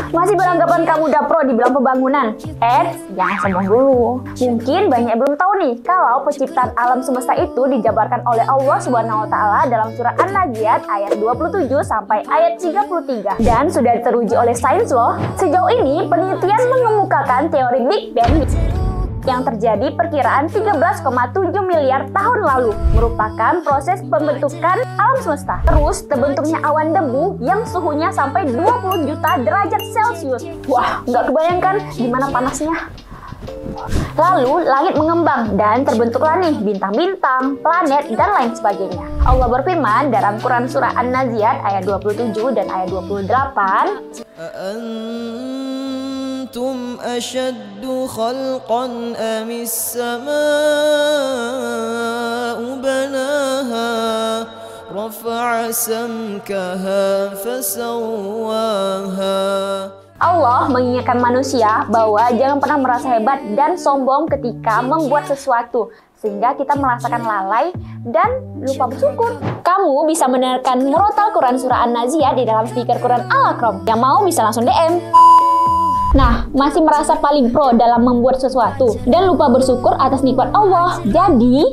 Masih beranggapan kamu udah pro di bidang pembangunan? Jangan sombong dulu. Mungkin banyak belum tahu nih kalau penciptaan alam semesta itu dijabarkan oleh Allah Subhanahu wa taala dalam surah An-Nazi'at ayat 27 sampai ayat 33. Dan sudah teruji oleh sains loh. Sejauh ini penelitian mengemukakan teori Big Bang yang terjadi perkiraan 13,7 miliar tahun lalu merupakan proses pembentukan alam semesta. Terus terbentuknya awan debu yang suhunya sampai 20 juta derajat Celcius. Wah, nggak kebayangkan gimana panasnya. Lalu langit mengembang dan terbentuklah nih bintang-bintang, planet, dan lain sebagainya. Allah berfirman dalam Quran surah An-Nazi'at ayat 27 dan ayat 28. أَأَنْتُمْ أَشَدُّ خَلْقًا أَمِ السَّمَاءُ بَنَاهَا رَفَعَ سَمْكَهَا فَسَوَّاهَا. Allah mengingatkan manusia bahwa jangan pernah merasa hebat dan sombong ketika membuat sesuatu, sehingga kita merasakan lalai dan lupa bersyukur. Kamu bisa mendengarkan murotal Quran surah An-Nazi'at di dalam speaker Quran Al-Akram. Yang mau bisa langsung DM. Nah, masih merasa paling pro dalam membuat sesuatu dan lupa bersyukur atas nikmat Allah. Jadi